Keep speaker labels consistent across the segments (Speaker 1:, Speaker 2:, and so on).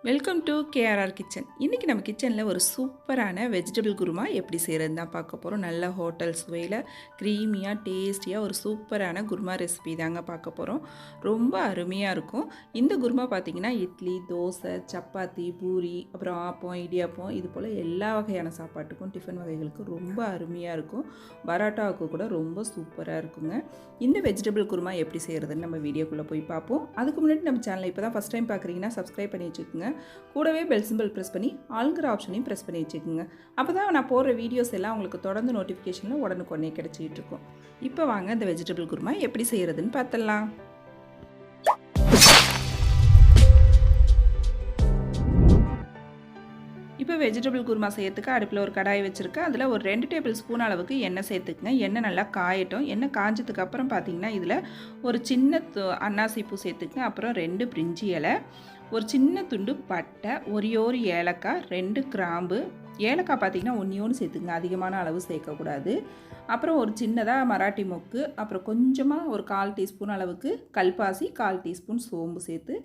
Speaker 1: Welcome to KRR kitchen. இன்றைக்கி நம்ம கிச்சனில் ஒரு சூப்பரான வெஜிடபிள் குருமா எப்படி செய்கிறதுன்னு தான் பார்க்க போகிறோம். நல்ல ஹோட்டல் சுவையில் க்ரீமியாக டேஸ்டியாக ஒரு சூப்பரான குருமா ரெசிபி தாங்க பார்க்க போகிறோம். ரொம்ப அருமையாக இருக்கும். இந்த குருமா பார்த்திங்கன்னா இட்லி, தோசை, சப்பாத்தி, பூரி, அப்புறம் ஆப்பம், இடியாப்பம் இது போல் எல்லா வகையான சாப்பாட்டுக்கும் டிஃபன் வகைகளுக்கும் ரொம்ப அருமையாக இருக்கும். பரோட்டாவுக்கு கூட ரொம்ப சூப்பராக இருக்குங்க. இந்த வெஜிடபிள் குருமா எப்படி செய்கிறதுன்னு நம்ம வீடியோக்குள்ளே போய் பார்ப்போம். அதுக்கு முன்னாடி நம்ம சேனலை இப்போ தான் ஃபஸ்ட் டைம் பார்க்குறீங்கன்னா சப்ஸ்கிரைப் பண்ணி வச்சுக்கோங்க. கூடவே பெல் சிம்பிள் ப்ரெஸ் பண்ணி ஆல்ங்கிற ஆப்ஷனையும் ப்ரெஸ் பண்ணி வச்சுக்கோங்க. அப்போ தான் நான் போடுற வீடியோஸ் எல்லாம் உங்களுக்கு தொடர்ந்து நோட்டிஃபிகேஷனில் உடனுக்குடனே கிடச்சிக்கிட்டு இருக்கும். இப்போ வாங்க இந்த வெஜிடபிள் குருமா எப்படி செய்கிறதுன்னு பார்த்துடலாம். இப்போ வெஜிடபிள் குருமா செய்யறதுக்கு அடுப்பில் ஒரு கடாய் வச்சுருக்கேன். அதில் ஒரு 2 டேபிள் ஸ்பூன் அளவுக்கு எண்ணெய் சேர்த்துக்குங்க. எண்ணெய் நல்லா காயட்டும். எண்ணெய் காஞ்சதுக்கு அப்புறம் பார்த்திங்கன்னா இதில் ஒரு சின்ன அன்னாசி பூ சேர்த்துக்குங்க. அப்புறம் 2 பிரிஞ்சி இலை, ஒரு சின்ன துண்டு பட்டை, ஒரே ஒரு ஏலக்காய், 2 கிராம்பு. ஏலக்காய் பார்த்திங்கன்னா ஒன்று சேர்த்துக்குங்க, அதிகமான அளவு சேர்க்கக்கூடாது. அப்புறம் ஒரு சின்னதாக மராட்டி மொக்கு, அப்புறம் கொஞ்சமாக ஒரு 1/4 டீஸ்பூன் அளவுக்கு கல்பாசி, 1/4 டீஸ்பூன் சோம்பு சேர்த்து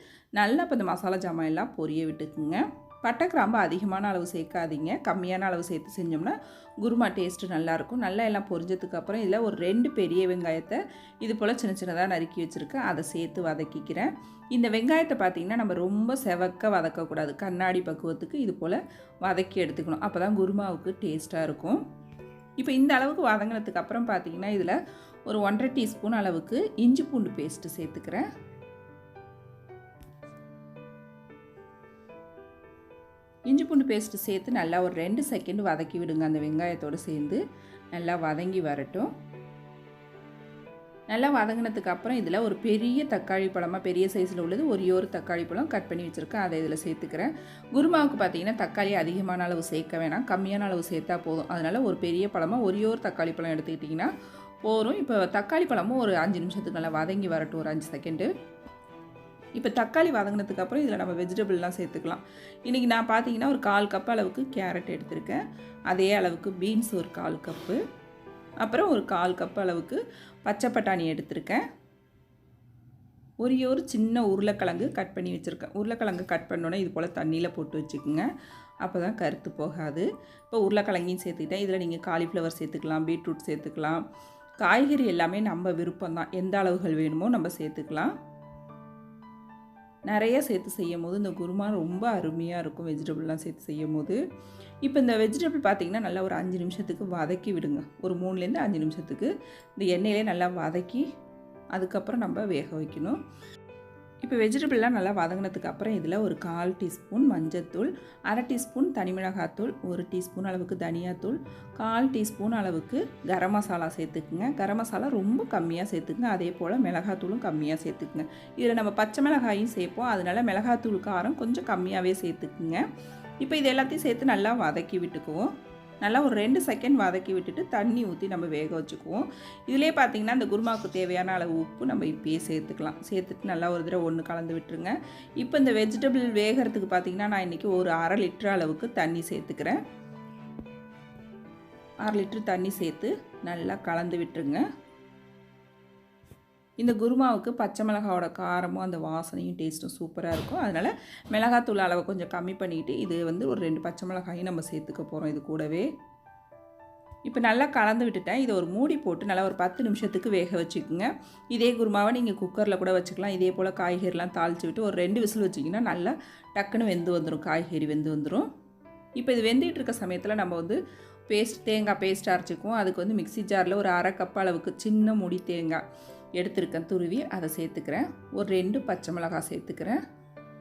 Speaker 1: நல்லா இப்போ இந்த மசாலா ஜாமான் எல்லாம் பொரிய விட்டுக்குங்க. பட்டை கிராம்பு அதிகமான அளவு சேர்க்காதீங்க, கம்மியான அளவு சேர்த்து செஞ்சோம்னா குருமா டேஸ்ட்டு நல்லாயிருக்கும். நல்லா எல்லாம் பொரிஞ்சதுக்கு அப்புறம் இதில் ஒரு 2 பெரிய வெங்காயத்தை இது போல் சின்ன சின்னதாக நறுக்கி வச்சுருக்கேன். அதை சேர்த்து வதக்கிக்கிறேன். இந்த வெங்காயத்தை பார்த்திங்கன்னா நம்ம ரொம்ப செவக்க வதக்கக்கூடாது, கண்ணாடி பக்குவத்துக்கு இது போல் வதக்கி எடுத்துக்கணும். அப்போ தான் குருமாவுக்கு டேஸ்ட்டாக இருக்கும். இப்போ இந்த அளவுக்கு வதங்கினதுக்கு அப்புறம் பார்த்திங்கன்னா இதில் ஒரு 1½ டீஸ்பூன் அளவுக்கு இஞ்சி பூண்டு பேஸ்ட்டு சேர்த்துக்கிறேன். இஞ்சி பூண்டு பேஸ்ட்டு சேர்த்து நல்லா ஒரு 2 செகண்ட் வதக்கி விடுங்க. அந்த வெங்காயத்தோடு சேர்ந்து நல்லா வதங்கி வரட்டும். நல்லா வதங்கினதுக்கு அப்புறம் இதில் ஒரு பெரிய தக்காளி பழமாக, பெரிய சைஸில் உள்ளது ஒரே ஒரு தக்காளி பழம் கட் பண்ணி வச்சுருக்கேன். அதை இதில் சேர்த்துக்கிறேன். குருமாவுக்கு பார்த்திங்கன்னா தக்காளி அதிகமான அளவு சேர்க்க வேணாம், கம்மியான அளவு சேர்த்தா போதும். அதனால் ஒரு பெரிய பழமாக ஒரே ஒரு தக்காளி பழம் எடுத்துக்கிட்டிங்கன்னா போதும். இப்போ தக்காளி பழமும் ஒரு 5 நிமிஷத்துக்கு நல்லா வதங்கி வரட்டும், ஒரு 5 செகண்டு. இப்போ தக்காளி வதங்கினதுக்கு அப்புறம் இதில் நம்ம வெஜிடபிள்லாம் சேர்த்துக்கலாம். இன்றைக்கி நான் பார்த்தீங்கன்னா ஒரு 1/4 கப் அளவுக்கு கேரட் எடுத்திருக்கேன். அதே அளவுக்கு பீன்ஸ் ஒரு 1/4 கப்பு, அப்புறம் ஒரு 1/4 கப் அளவுக்கு பச்சை பட்டாணி எடுத்திருக்கேன். ஒரே ஒரு சின்ன உருளைக்கிழங்கு கட் பண்ணி வச்சுருக்கேன். உருளைக்கிழங்கு கட் பண்ணோன்னே இது போல் தண்ணியில் போட்டு வச்சுக்கோங்க, அப்போ தான் கருத்து போகாது. இப்போ உருளைக்கிழங்கையும் சேர்த்துக்கிட்டேன். இதில் நீங்கள் காலிஃப்ளவர் சேர்த்துக்கலாம், பீட்ரூட் சேர்த்துக்கலாம். காய்கறி எல்லாமே நம்ம விருப்பம் தான், எந்த அளவுகள் வேணுமோ நம்ம சேர்த்துக்கலாம். நிறைய சேர்த்து செய்யும் போது இந்த குருமா ரொம்ப அருமையாக இருக்கும், வெஜிடபிள்லாம் சேர்த்து செய்யும் போது. இப்போ இந்த வெஜிடபிள் பார்த்திங்கன்னா நல்லா ஒரு 5 நிமிஷத்துக்கு வதக்கி விடுங்க. ஒரு 3லேருந்து 5 நிமிஷத்துக்கு இந்த எண்ணெயிலே நல்லா வதக்கி அதுக்கப்புறம் நம்ம வேக வைக்கணும். இப்போ வெஜிடபிள்லாம் நல்லா வதங்கினதுக்கு அப்புறம் இதில் ஒரு 1/4 டீஸ்பூன் மஞ்சள்தூள், 1/2 டீஸ்பூன் தனிமிளகாத்தூள், 1 டீஸ்பூன் அளவுக்கு தனியாத்தூள், 1/4 டீஸ்பூன் அளவுக்கு கரம் மசாலா சேர்த்துக்குங்க. கரம் மசாலா ரொம்ப கம்மியாக சேர்த்துக்குங்க. அதே போல் மிளகாத்தூளும் கம்மியாக சேர்த்துக்குங்க. இதில் நம்ம பச்சை மிளகாயும் சேர்ப்போம், அதனால் மிளகாத்தூள் காரம் கொஞ்சம் கம்மியாகவே சேர்த்துக்குங்க. இப்போ இது எல்லாத்தையும் சேர்த்து நல்லா வதக்கி விட்டுக்குவோம். நல்லா ஒரு 2 செகண்ட் வதக்கி விட்டுட்டு தண்ணி ஊற்றி நம்ம வேக வச்சுக்குவோம். இதிலே பார்த்திங்கன்னா இந்த குருமாவுக்கு தேவையான அளவு உப்பு நம்ம இப்பயே சேர்த்துக்கலாம். சேர்த்துட்டு நல்லா ஒரு தடவை ஒன்று கலந்து விட்டுருங்க. இப்போ இந்த வெஜிடபிள் வேகிறதுக்கு பார்த்திங்கன்னா நான் இன்றைக்கி ஒரு 1/2 லிட்டர் அளவுக்கு தண்ணி சேர்த்துக்கிறேன். 1/2 லிட்டர் தண்ணி சேர்த்து நல்லா கலந்து விட்டுருங்க. இந்த குருமாவுக்கு பச்சை மிளகாவோட காரமும் அந்த வாசனையும் டேஸ்ட்டும் சூப்பராக இருக்கும். அதனால் மிளகாத்தூள் அளவை கொஞ்சம் கம்மி பண்ணிவிட்டு இது ஒரு 2 பச்சை மிளகாயும் நம்ம சேர்த்துக்க போகிறோம் இது கூடவே. இப்போ நல்லா கலந்து விட்டுட்டேன். இதை ஒரு மூடி போட்டு நல்லா ஒரு 10 நிமிஷத்துக்கு வேக வச்சுக்கோங்க. இதே குருமாவை நீங்கள் குக்கரில் கூட வச்சுக்கலாம். இதே போல் காய்கறிலாம் தாளித்து விட்டு ஒரு 2 விசில் வச்சிங்கன்னா நல்லா டக்குன்னு வெந்து வந்துடும், காய்கறி வெந்து வந்துடும். இப்போ இது வெந்துகிட்டு இருக்க சமயத்தில் நம்ம தேங்காய் பேஸ்ட் அரைச்சிக்குவோம். அதுக்கு மிக்ஸி ஜாரில் ஒரு 1/2 கப் அளவுக்கு சின்ன முடி தேங்காய் எடுத்துருக்கேன், துருவி அதை சேர்த்துக்கிறேன். ஒரு 2 பச்சை மிளகாய் சேர்த்துக்கிறேன்.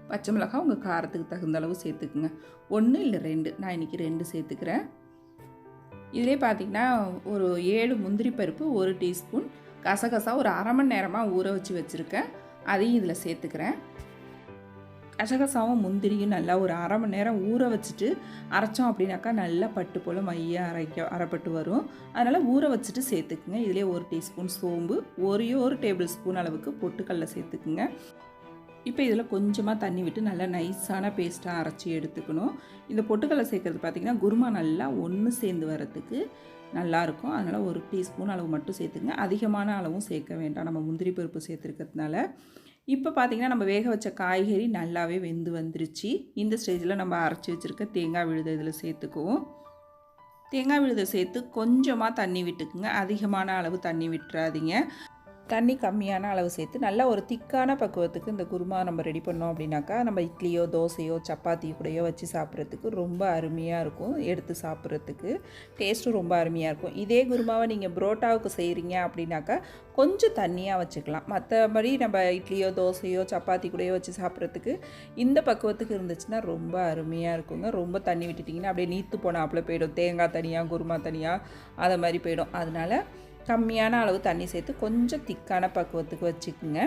Speaker 1: பச்சை மிளகாய் உங்கள் காரத்துக்கு தகுந்த அளவு சேர்த்துக்குங்க. 1 இல்லை 2, நான் இன்றைக்கி 2 சேர்த்துக்கிறேன். இதிலே பார்த்திங்கன்னா ஒரு 7 முந்திரி பருப்பு, 1 டீஸ்பூன் கசகசா ஒரு 1/2 மணி நேரமாக ஊற வச்சு வச்சுருக்கேன், அதையும் இதில் சேர்த்துக்கிறேன். கசகசாவும் முந்திரியும் நல்லா ஒரு 1/2 மணி நேரம் ஊற வச்சுட்டு அரைச்சோம் அப்படின்னாக்கா நல்லா பட்டு போல் மையாக அரைப்பட்டு வரும். அதனால் ஊற வச்சுட்டு சேர்த்துக்குங்க. இதிலே 1 டீஸ்பூன் சோம்பு, ஒரே ஒரு டேபிள் ஸ்பூன் அளவுக்கு பொட்டுக்கடலை சேர்த்துக்குங்க. இப்போ இதில் கொஞ்சமாக தண்ணி விட்டு நல்லா நைஸான பேஸ்ட்டாக அரைச்சி எடுத்துக்கணும். இந்த பொட்டுக்கடலை சேர்க்குறது பார்த்திங்கன்னா குருமா நல்லா ஒன்று சேர்ந்து வரத்துக்கு நல்லாயிருக்கும். அதனால் 1 டீஸ்பூன் அளவு மட்டும் சேர்த்துங்க. அதிகமான அளவும் சேர்க்க வேண்டாம், நம்ம முந்திரி பருப்பு சேர்த்துருக்கிறதுனால. இப்போ பார்த்தீங்கன்னா நம்ம வேக வச்ச காய்கறி நல்லாவே வெந்து வந்துருச்சு. இந்த ஸ்டேஜில் நம்ம அரைச்சி வச்சுருக்க தேங்காய் விழுதை இதில் சேர்த்துக்குவோம். தேங்காய் விழுதை சேர்த்து கொஞ்சமாக தண்ணி விட்டுக்குங்க. அதிகமான அளவு தண்ணி விட்டுறாதீங்க. தண்ணி கம்மியான அளவு சேர்த்து நல்லா ஒரு திக்கான பக்குவத்துக்கு இந்த குருமா நம்ம ரெடி பண்ணோம் அப்படின்னாக்கா, நம்ம இட்லியோ தோசையோ சப்பாத்தி கூடயோ வச்சு சாப்பிட்றதுக்கு ரொம்ப அருமையாக இருக்கும். எடுத்து சாப்பிட்றதுக்கு டேஸ்ட்டும் ரொம்ப அருமையாக இருக்கும். இதே குருமாவை நீங்கள் புரோட்டாவுக்கு செய்கிறீங்க அப்படின்னாக்கா கொஞ்சம் தண்ணியாக வச்சுக்கலாம். மற்றபடி நம்ம இட்லியோ தோசையோ சப்பாத்தி கூடயோ வச்சு சாப்பிட்றதுக்கு இந்த பக்குவத்துக்கு இருந்துச்சுன்னா ரொம்ப அருமையாக இருக்குங்க. ரொம்ப தண்ணி விட்டுட்டிங்கன்னா அப்படியே நீத்து போனாப்புல போயிடும். தேங்காய் தனியாக குருமா தனியாக அதை மாதிரி போயிடும். அதனால் கம்மியான அளவு தண்ணி சேர்த்து கொஞ்சம் திக்கான பக்குவத்துக்கு வச்சுக்குங்க.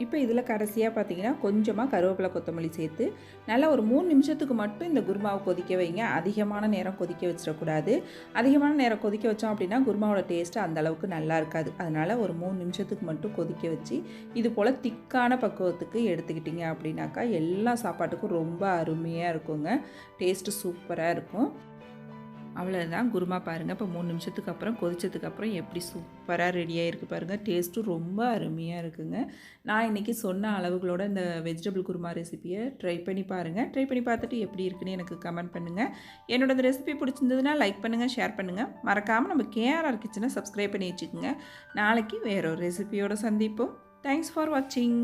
Speaker 1: இப்போ இதில் கடைசியாக பார்த்தீங்கன்னா கொஞ்சமாக கருவேப்பிலை கொத்தமல்லி சேர்த்து நல்லா ஒரு 3 நிமிஷத்துக்கு மட்டும் இந்த குருமாவை கொதிக்க வைங்க. அதிகமான நேரம் கொதிக்க வச்சிடக்கூடாது. அதிகமான நேரம் கொதிக்க வச்சோம் அப்படின்னா குருமாவோட டேஸ்ட்டு அந்தளவுக்கு நல்லா இருக்காது. அதனால் ஒரு 3 நிமிஷத்துக்கு மட்டும் கொதிக்க வச்சு இது போல் திக்கான பக்குவத்துக்கு எடுத்துக்கிட்டிங்க அப்படின்னாக்கா எல்லா சாப்பாட்டுக்கும் ரொம்ப அருமையாக இருக்குங்க. டேஸ்ட்டு சூப்பராக இருக்கும். அவ்வளோதான் குருமா பாருங்கள். இப்போ 3 நிமிஷத்துக்கு அப்புறம் கொதிச்சதுக்கப்புறம் எப்படி சூப்பராக ரெடியாக இருக்குது பாருங்கள். டேஸ்ட்டும் ரொம்ப அருமையாக இருக்குங்க. நான் இன்றைக்கி சொன்ன அளவுகளோட இந்த வெஜிடபிள் குருமா ரெசிப்பியை ட்ரை பண்ணி பாருங்கள். ட்ரை பண்ணி பார்த்துட்டு எப்படி இருக்குன்னு எனக்கு கமெண்ட் பண்ணுங்கள். என்னோட இந்த ரெசிபி பிடிச்சிருந்ததுன்னா லைக் பண்ணுங்கள், ஷேர் பண்ணுங்கள். மறக்காமல் நம்ம கேஆர்ஆர் கிச்சனை சப்ஸ்கிரைப் பண்ணி வச்சுக்கோங்க. நாளைக்கு வேற ஒரு ரெசிபியோடு சந்திப்போம். தேங்க்ஸ் ஃபார் வாட்சிங்.